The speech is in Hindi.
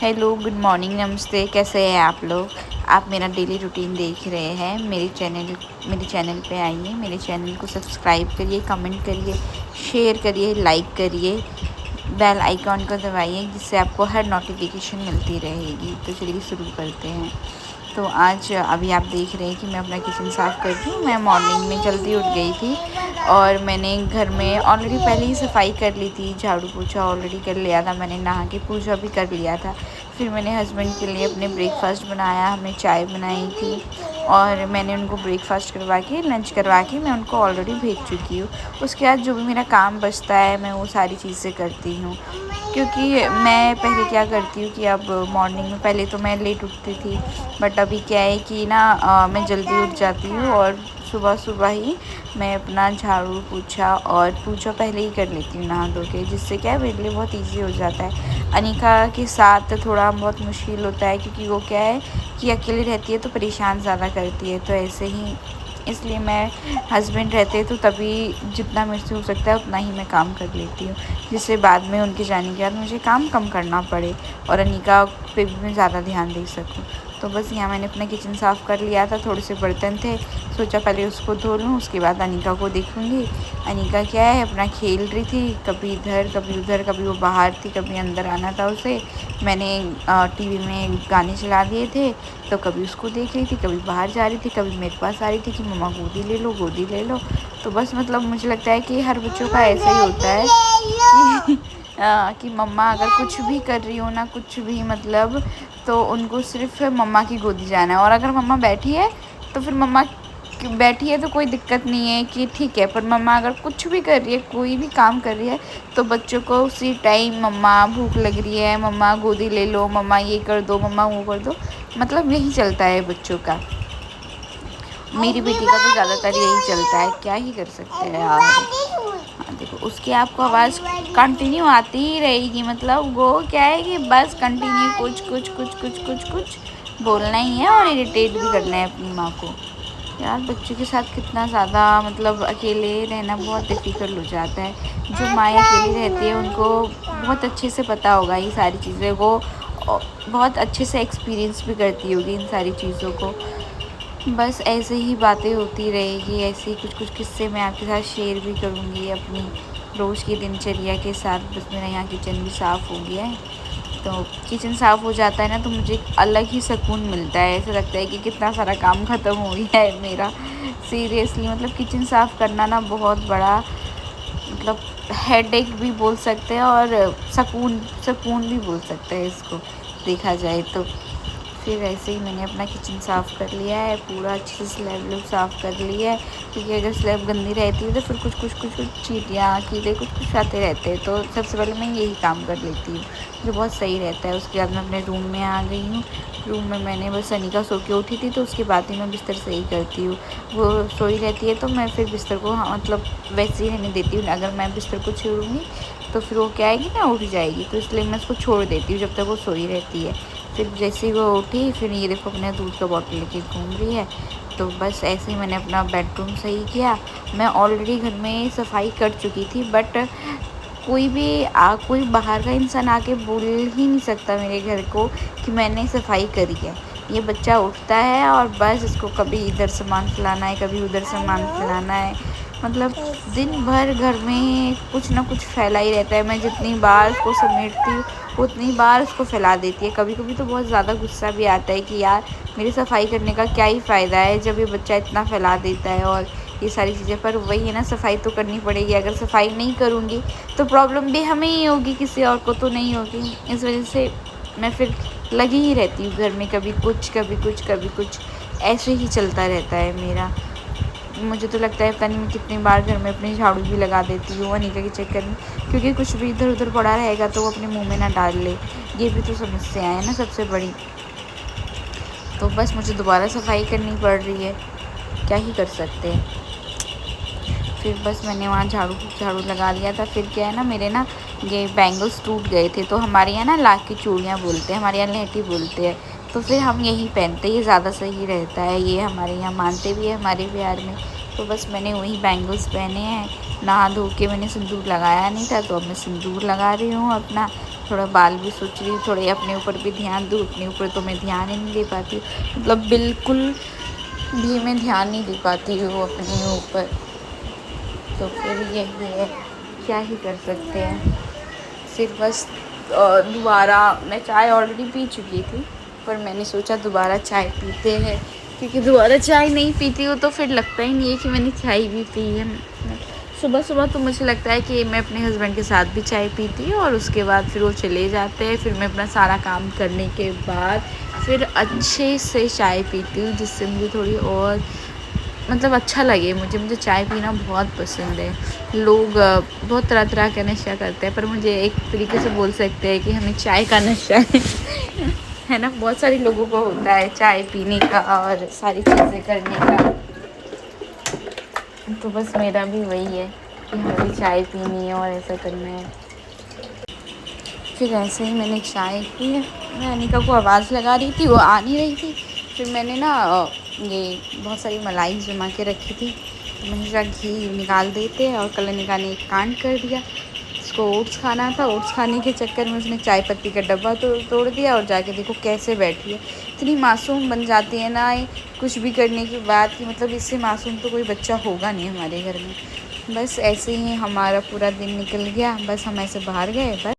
हेलो, गुड मॉर्निंग, नमस्ते। कैसे हैं आप लोग? आप मेरा डेली रूटीन देख रहे हैं। मेरे चैनल पे आइए, मेरे चैनल को सब्सक्राइब करिए, कमेंट करिए, शेयर करिए, लाइक करिए, बेल आइकॉन को दबाइए जिससे आपको हर नोटिफिकेशन मिलती रहेगी। तो चलिए शुरू करते हैं। तो आज अभी आप देख रहे हैं कि मैं अपना किचन साफ़ कर रही हूँ। मैं मॉर्निंग में जल्दी उठ गई थी और मैंने घर में ऑलरेडी पहले ही सफाई कर ली थी। झाड़ू पोछा ऑलरेडी कर लिया था मैंने, नहा के पूजा भी कर लिया था। फिर मैंने हस्बैंड के लिए अपने ब्रेकफ़ास्ट बनाया, हमने चाय बनाई थी और मैंने उनको ब्रेकफ़ास्ट करवा के, लंच करवा के मैं उनको ऑलरेडी भेज चुकी हूँ। उसके बाद जो भी मेरा काम बचता है मैं वो सारी चीज़ें करती हूँ, क्योंकि मैं पहले क्या करती हूँ कि अब मॉर्निंग में पहले तो मैं लेट उठती थी, बट अभी क्या है कि ना मैं जल्दी उठ जाती हूँ और सुबह सुबह ही मैं अपना झाड़ू पोछा और पूजा पहले ही कर लेती हूँ नहा धो के, जिससे क्या है मेरे लिए बहुत इजी हो जाता है। अनिका के साथ थोड़ा बहुत मुश्किल होता है क्योंकि वो क्या है कि अकेली रहती है तो परेशान ज़्यादा करती है, तो ऐसे ही इसलिए मैं हस्बैंड रहते हैं तो तभी जितना मेरे से हो सकता है उतना ही मैं काम कर लेती हूँ, जिससे बाद में उनके जाने के बाद मुझे काम कम करना पड़े और अनिका पे भी मैं ज़्यादा ध्यान दे सकूँ। तो बस यहाँ मैंने अपना किचन साफ़ कर लिया था, थोड़े से बर्तन थे, सोचा पहले उसको धो लूँ, उसके बाद अनिका को देखूँगी। अनिका क्या है अपना खेल रही थी, कभी इधर कभी उधर, कभी वो बाहर थी, कभी अंदर आना था उसे। मैंने टीवी में गाने चला दिए थे तो कभी उसको देख रही थी, कभी बाहर जा रही थी, कभी मेरे पास आ रही थी कि मम्मा गोदी ले लो, गोदी ले लो। तो बस मतलब मुझे लगता है कि हर बच्चों का ऐसा ही होता है कि कि मम्मा अगर कुछ भी कर रही हो ना, कुछ भी मतलब, तो उनको सिर्फ मम्मा की गोदी जाना है। और अगर मम्मा बैठी है तो फिर मम्मा बैठी है तो कोई दिक्कत नहीं है कि ठीक है, पर मम्मा अगर कुछ भी कर रही है, कोई भी काम कर रही है, तो बच्चों को उसी टाइम मम्मा भूख लग रही है, मम्मा गोदी ले लो, मम्मा ये कर दो, मम्मा वो कर दो, मतलब यही चलता है बच्चों का। मेरी बेटी का तो ज़्यादातर यही चलता है, क्या ही कर सकते हैं यार। हाँ देखो, उसकी आपको आवाज़ कंटिन्यू आती ही रहेगी, मतलब वो क्या है कि बस कंटिन्यू कुछ कुछ कुछ कुछ कुछ कुछ बोलना ही है और इरिटेट भी करना है अपनी माँ को। यार बच्चों के साथ कितना ज़्यादा मतलब अकेले रहना बहुत डिफ़िकल्ट हो जाता है। जो माएँ अकेली रहती है उनको बहुत अच्छे से पता होगा ये सारी चीज़ें, वो बहुत अच्छे से एक्सपीरियंस भी करती होगी इन सारी चीज़ों को। बस ऐसे ही बातें होती रहेगी, ऐसे ही कुछ कुछ किस्से मैं आपके साथ शेयर भी करूँगी अपनी रोज़ की दिनचर्या के साथ। बस मेरा यहाँ किचन भी साफ़ हो गया है, तो किचन साफ़ हो जाता है ना तो मुझे एक अलग ही सुकून मिलता है। ऐसा लगता है कि कितना सारा काम ख़त्म हो गया है मेरा। सीरियसली मतलब किचन साफ़ करना ना बहुत बड़ा मतलब हेडेक भी बोल सकते हैं और सुकून सुकून भी बोल सकते हैं इसको, देखा जाए तो। फिर ऐसे ही मैंने अपना किचन साफ़ कर लिया है, पूरा अच्छे से स्लैब लोग साफ़ कर लिया है, क्योंकि अगर स्लैब गंदी रहती है तो फिर कुछ कुछ कुछ कुछ चींटियाँ कीड़े कुछ कुछ आते रहते हैं। तो सबसे पहले मैं यही काम कर लेती हूँ, जो बहुत सही रहता है। उसके बाद मैं अपने रूम में आ गई हूँ। रूम में मैंने बस अनिका सो के उठी थी तो उसके बाद ही मैं बिस्तर सही करती हूँ। वो सोई रहती है तो मैं फिर बिस्तर को मतलब वैसे ही रहने देती हूँ। अगर मैं बिस्तर को छेड़ूँगी तो फिर वो क्या आएगी ना, उठ जाएगी, तो इसलिए मैं उसको छोड़ देती हूँ जब तक वो सोई रहती है। फिर जैसे ही वो उठी फिर ये देखो अपने दूध का बॉटल लेके घूम रही है। तो बस ऐसे ही मैंने अपना बेडरूम सही किया। मैं ऑलरेडी घर में सफाई कर चुकी थी, बट कोई बाहर का इंसान आके बोल ही नहीं सकता मेरे घर को कि मैंने सफाई करी है। ये बच्चा उठता है और बस इसको कभी इधर सामान फैलाना है, कभी उधर सामान फैलाना है, मतलब दिन भर घर में कुछ ना कुछ फैला ही रहता है। मैं जितनी बार उसको समेटती हूँ उतनी बार उसको फैला देती है। कभी कभी तो बहुत ज़्यादा गुस्सा भी आता है कि यार मेरी सफाई करने का क्या ही फ़ायदा है जब ये बच्चा इतना फैला देता है और ये सारी चीज़ें। पर वही है ना, सफाई तो करनी पड़ेगी। अगर सफाई नहीं करूँगी तो प्रॉब्लम भी हमें ही होगी, किसी और को तो नहीं होगी। इस वजह से मैं फिर लगी ही रहती हूँ घर में, कभी कुछ कभी कुछ कभी कुछ, ऐसे ही चलता रहता है मेरा। मुझे तो लगता है पता नहीं मैं कितनी बार घर में अपनी झाड़ू भी लगा देती हूँ अनिका के चक्कर में, क्योंकि कुछ भी इधर उधर पड़ा रहेगा तो वो अपने मुंह में ना डाल ले। ये भी तो समस्या है ना सबसे बड़ी। तो बस मुझे दोबारा सफाई करनी पड़ रही है, क्या ही कर सकते हैं। फिर बस मैंने वहाँ झाड़ू झाड़ू लगा लिया था। फिर क्या है ना, मेरे ना ये बैंगल्स टूट गए थे, तो हमारे यहाँ ना लाख की चूड़ियाँ बोलते हैं, हमारे यहाँ लहठी बोलते हैं, तो फिर हम यही पहनते हैं, ये ज़्यादा सही रहता है, ये हमारे यहाँ मानते भी है हमारे बिहार में। तो बस मैंने वही बैंगल्स पहने हैं। नहा धो के मैंने सिंदूर लगाया नहीं था तो अब मैं सिंदूर लगा रही हूँ अपना, थोड़ा बाल भी सोच रही हूँ, थोड़े अपने ऊपर भी ध्यान दूँ। अपने ऊपर तो मैं ध्यान ही नहीं दे पाती, मतलब बिल्कुल भी मैं ध्यान नहीं दे पाती हूँ अपने ऊपर। तो फिर यही है, क्या ही कर सकते हैं। फिर बस दोबारा मैं चाय ऑलरेडी पी चुकी थी, पर मैंने सोचा दोबारा चाय पीते हैं, क्योंकि दोबारा चाय नहीं पीती हूँ तो फिर लगता ही नहीं है कि मैंने चाय भी पी है। सुबह सुबह तो मुझे लगता है कि मैं अपने हस्बैंड के साथ भी चाय पीती हूँ, और उसके बाद फिर वो चले जाते हैं, फिर मैं अपना सारा काम करने के बाद फिर अच्छे से चाय पीती हूँ, जिससे मुझे थोड़ी और मतलब अच्छा लगे। मुझे चाय पीना बहुत पसंद है। लोग बहुत तरह तरह का नशा करते हैं, पर मुझे एक तरीके से बोल सकते हैं कि हमें चाय का नशा है ना। बहुत सारे लोगों को होता है चाय पीने का और सारी चीज़ें करने का, तो बस मेरा भी वही है कि हमें भी चाय पीनी है और ऐसा करना है। फिर ऐसे ही मैंने चाय पी, मैं अनिका को आवाज़ लगा रही थी, वो आ नहीं रही थी। फिर मैंने ना ये बहुत सारी मलाई जमा के रखी थी, तो मैंने सोचा घी निकाल देते हैं, और कल अनिका ने एक कांड कर दिया। उसको ओट्स खाना था, ओट्स खाने के चक्कर में उसने चाय पत्ती का डब्बा तोड़ दिया, और जाके देखो कैसे बैठी है। इतनी मासूम बन जाती है ना ये, कुछ भी करने की बात की, मतलब इससे मासूम तो कोई बच्चा होगा नहीं हमारे घर में। बस ऐसे ही हमारा पूरा दिन निकल गया, बस हम ऐसे बाहर गए बस।